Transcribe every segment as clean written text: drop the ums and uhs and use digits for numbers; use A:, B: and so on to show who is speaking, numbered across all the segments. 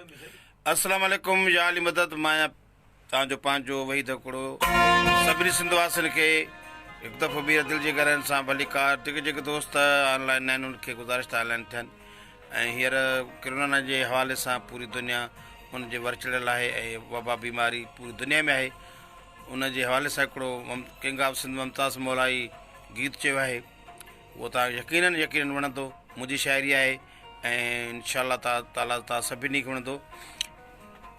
A: अस्सलाम वालेकुम या अली मदद। मैं तव्हांजो पंहिंजो वहीद हिकिड़ो सभिनी सिंधवासियुनि खे हिकु दफ़ो ॿीहर दिलि जे करनि सां भलीकार जेके जेके दोस्त ऑनलाइन आहिनि उनखे गुज़ारिश था ऑनलाइन थियनि ऐं हींअर कोरोना जे हवाले सां पूरी दुनिया उनजे वर चढ़ियल आहे ऐं वबा बीमारी पूरी दुनिया में आहे। उनजे हवाले सां हिकिड़ो किंग ऑफ सिंध मुमताज़ मौलाई गीत चयो आहे, उहो तव्हां यकीनन वणंदो। मुंहिंजी शाइरी आहे ऐं इंशाअल्लाह ताला तव्हां सभिनी खे वणंदो।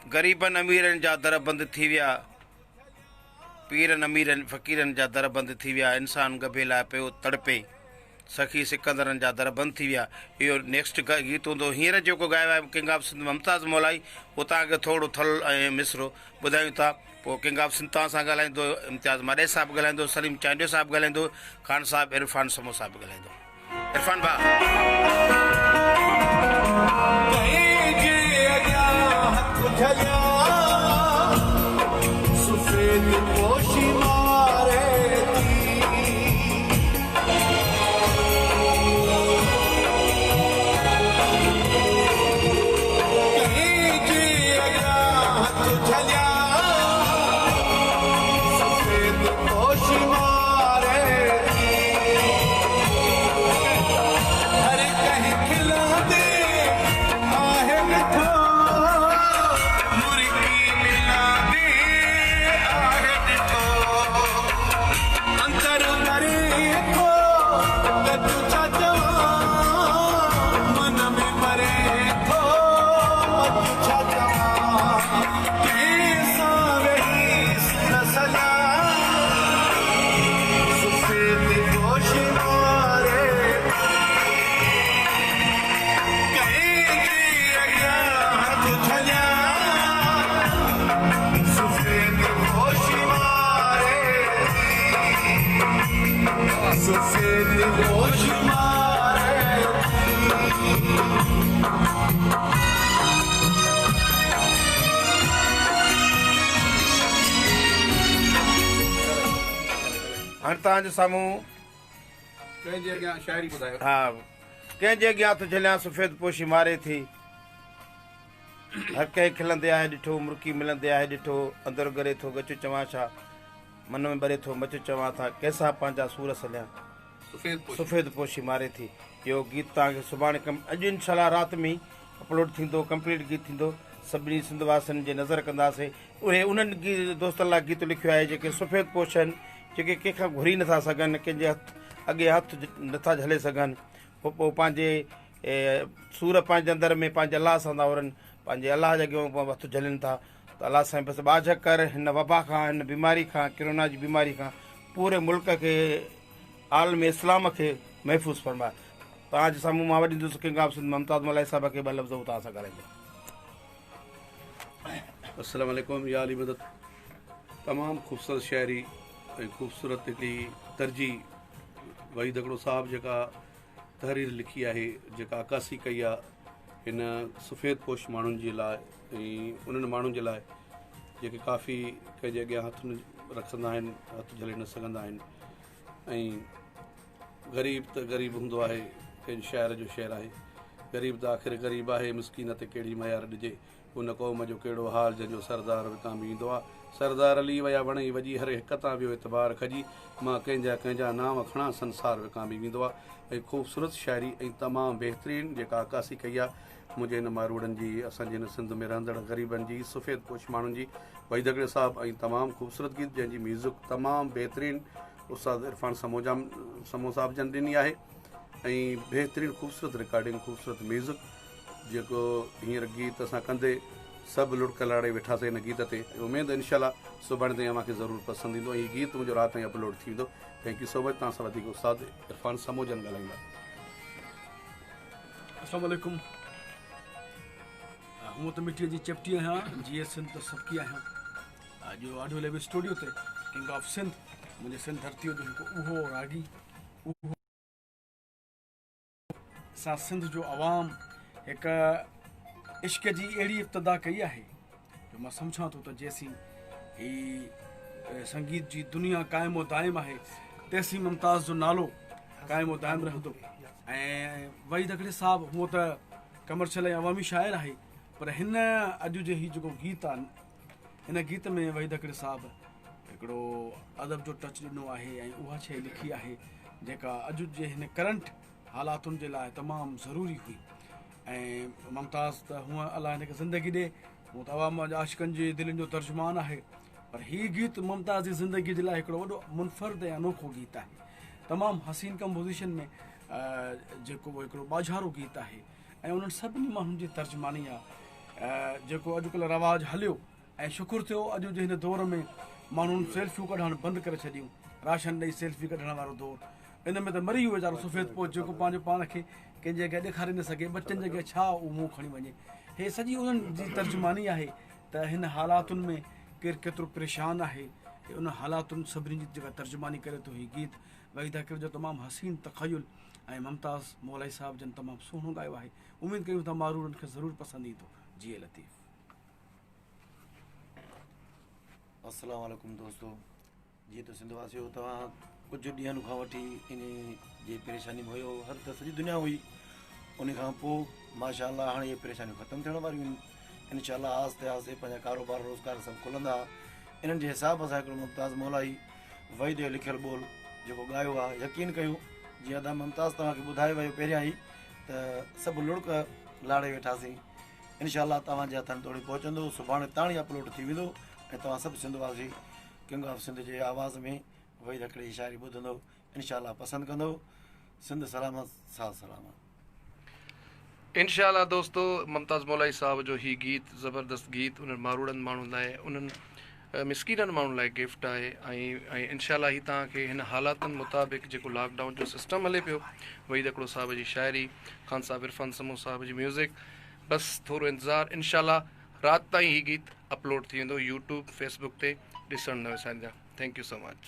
A: ग़रीबनि अमीरनि जा दर बंदि थी विया, पीरनि अमीरनि फ़क़ीरनि जा दर बंदि थी विया, इंसान गभे लाइ पियो तड़पे, सखी सिकंदरनि जा दर बंदि थी विया। इहो नेक्स्ट गीत हूंदो। हींअर जेको ॻायो आहे किंग ऑफ सिंध मुमताज़ मौलाई, उहो तव्हांखे थोरो थल ऐं मिसरो ॿुधायूं था। पोइ किंग ऑफ सिंध तव्हां सां ॻाल्हाईंदो, इम्तियाज़ माडे साहिबु ॻाल्हाईंदो, सलीम चांडियो साहिबु ॻाल्हाईंदो, ख़ान साहिबु, इरफान समो साहिबु ॻाल्हाईंदो। इरफान भाउ हाणे तव्हांजे साम्हूं
B: कंहिंजे अॻियां शाइरी ॿुधायो।
A: हा, कंहिंजे अॻियां हथु झलिया सफ़ेद पोशी मारे थी, हर कंहिं खिलंदे आहे ॾिठो, मुर्की मिलंदे आहे ॾिठो, अंदरि करे थो गचु चवां छा, मन में भरे थो मचु चवां था, कैसा पंहिंजा सूर सलिया सफ़ेद पोशी मारे थी। इहो गीत तव्हांखे सुभाणे अॼु इंशाअल्लाह राति में अपलोड थींदो, कंप्लीट गीत थींदो। सभिनी सिंधवासियुनि जे नज़र कंदासीं। उन्हनि दोस्तनि लाइ गीत लिखियो आहे जेके सफ़ेद पोश आहिनि, जेके कंहिंखां घुरी नथा सघनि, कंहिंजे अॻे हथु नथा झले सघनि। पोइ पंहिंजे सूर पंहिंजे अंदरि में पंहिंजे अलाह सां था वरनि, पंहिंजे अलाह जे अॻियां हथु झलनि था त अलाह साईं बसि बाझ कर हिन वबा खां, हिन बीमारी खां, कोरोना जी बीमारी खां पूरे मुल्क खे, आलम इस्लाम खे महफ़ूज़ फरमाए। तव्हांजे साम्हूं मां वॾी दोस्त किंग ऑफ सिंध मुमताज़ मौलाई साहिब खे ॿ लफ़्ज़ तव्हां सां ॻाल्हाईंदो।
B: अस्सलाम वालेकुम या अली मदद। तमामु ख़ूबसूरत शाइरी ऐं ख़ूबसूरत हिकिड़ी तरजीह वहीद हिकिड़ो साहिबु जेका तहरीर लिखी आहे, जेका अकासी कई आहे हिन सफ़ेद पोश माण्हुनि जे लाइ ऐं उन्हनि माण्हुनि जे लाइ जेके काफ़ी कंहिंजे अॻियां हथु रखंदा आहिनि, हथु झले न सघंदा आहिनि। ऐं ग़रीब त ग़रीब हूंदो आहे, कंहिं शाइर जो शेर आहे, ग़रीब त आख़िर ग़रीब आहे, मिसकीन ते कहिड़ी मयार ॾिजे, उन क़ौम जो कहिड़ो हाल जंहिंजो सरदार विकाम ईंदो आहे। सरदार अली वया वणई वॼी हर हिक तां वियो एतबार खजी, मां कंहिंजा नाम खणा संसार विकामी वेंदो आहे। ऐं ख़ूबसूरत शाइरी ऐं तमामु बहितरीनु जेका अकासी कई आहे मुंहिंजे हिन मारूड़नि जी, असांजे हिन सिंध में रहंदड़ ग़रीबनि जी, सफ़ेद पोश माण्हुनि जी, वहीद हिकिड़े साहिबु। ऐं तमामु ख़ूबसूरत गीत जंहिंजी म्यूज़िक तमामु बहितरीनु उस्ताद इरफान समो साहिब जन ॾिनी आहे। ऐं बहितरीनु ख़ूबसूरत रिकॉर्डिंग, ख़ूबसूरत म्यूज़िक जेको हींअर गीत असां कंदे सभु लुड़क लाड़े वेठासीं हिन गीत ते। उमेदु इंशाअल्लाह सुभाणे ताईं मूंखे ज़रूरु पसंदि ईंदो। हीउ गीत मुंहिंजो राति ताईं अपलोड थी वेंदो। Thank you so much. तव्हां सां वधीक उस्ताद इरफान समो जन ॻाल्हाईंदा।
C: अस्सलाम वालेकुम। हूअं त मिटीअ जी चपटी आहियां, जीअं सिंध त सबकी आहियां। अॼु ऑडियो लेवल स्टूडियो ते किंग ऑफ सिंध, मुंहिंजे सिंध धरतीअ जो हिकु उहो रागी, उहो असां सिंध जो अवाम हिकु इश्क जी अहिड़ी इब्तिदा कई आहे जो मां सम्झां थो त जेसीं ही संगीत जी दुनिया क़ाइमु दाइम आहे, तेसीं मुमताज़ जो नालो क़ाइमु दाइम रहंदो। ऐं वहीद हिकिड़े साहिबु हूअं त कमर्शियल ऐं अवामी शाइर आहे, पर हिन अॼु जे ही जेको गीत आहे हिन गीत में वहीद हकड़े साहब हिकिड़ो अदब जो टच ॾिनो आहे ऐं उहा शइ लिखी आहे जेका अॼु जे हिन करंट हालातुनि जे लाइ तमामु ज़रूरी हुई। ऐं मुमताज़ त हूअं अलाह हिनखे ज़िंदगी ॾे, हूअ त अवाम जा आशिक़नि जी दिलनि जो तर्जुमान आहे, पर हीअ गीत मुमताज़ जी ज़िंदगी जे लाइ हिकिड़ो वॾो मुनफ़र्द ऐं अनोखो गीत आहे। तमामु हसीन कंपोज़िशन में जेको हिकिड़ो बाज़ारो गीत आहे ऐं उन्हनि सभिनी माण्हुनि जी तर्जुमानी आहे जेको अॼुकल्ह रवाजु हलियो। ऐं शुकुरु थियो अॼु जे हिन दौर में माण्हुनि सेल्फियूं कढणु बंदि करे छॾियूं, राशन ॾेई सेल्फी कढण वारो दौरु, इन में त मरी वियो वीचारो सफ़ेद पोइ जेको पंहिंजो पाण खे कंहिं जॻह ॾेखारे न सघे, ॿ टिनि जॻह छा उहो मुंहुं खणी वञे। हे सॼी उन्हनि जी तर्जुमानी आहे त हिन हालातुनि में केरु केतिरो परेशान आहे, उन हालातुनि सभिनी जी जेका तर्जुमानी करे थो हीउ गीत वहीद हक़ीक़त जो तमामु हसीन तख़युल ऐं मुमताज़ मौलाई साहब जन तमामु सुहिणो ॻायो आहे। उमेदु कयूं था मारूरनि खे ज़रूरु पसंदि ईंदो। जी लतीफ़।
D: अस्सलाम वालेकुम दोस्तों, जीअं त सिंधवासियो तव्हां कुझु ॾींहंनि खां वठी इन जे परेशानी में हुयो, हर त सॼी दुनिया हुई, उन खां पोइ माशाअल्लाह हाणे इहे परेशानियूं ख़तमु थियण वारियूं आहिनि। इंशाअल्लाह आहिस्ते आहिस्ते पंहिंजा कारोबार रोज़गार सभु खुलंदा। इन्हनि जे हिसाब सां हिकिड़ो मुमताज़ मौलाई वहीद जो लिखियलु ॿोल जेको ॻायो आहे, यकीन कयूं जीअं अदा मुमताज़ तव्हांखे ॿुधायो वियो पहिरियां ई त सभु लुड़क लाड़े वेठासीं। इंशाअल्लाह तव्हांजे हथनि तोड़ी पहुचंदो, सुभाणे ताणी अपलोड थी वेंदो ऐं तव्हां सभु सिंधवासी किंग ऑफ सिंध जे आवाज़ में वहीद हिकिड़ी शाइरी ॿुधंदो, इंशाअल्लाह पसंदि कंदो। सिंध सलामत, साथ सलामत।
E: इंशाअल्लाह दोस्तों, मुमताज़ मौलाई साहब जो ही गीत ज़बरदस्त गीत उन्हनि मारूड़नि माण्हुनि लाइ, उन्हनि मिसकीननि माण्हुनि लाइ गिफ्ट आहे। ऐं इंशाअल्लाह ही तव्हांखे हिन हालातुनि मुताबिक़ जेको लॉकडाउन जो सिस्टम हले पियो, वहीद हिकिड़ो साहब जी शाइरी, ख़ान साहब इरफान समूह साहब जी म्यूज़िक, बसि थोरो इंतज़ारु, इंशाअल्लाह राति ताईं ही गीत अपलोड थी वेंदो यूट्यूब फेसबुक ते, ॾिसणु न विसारंदा। Thank you so much.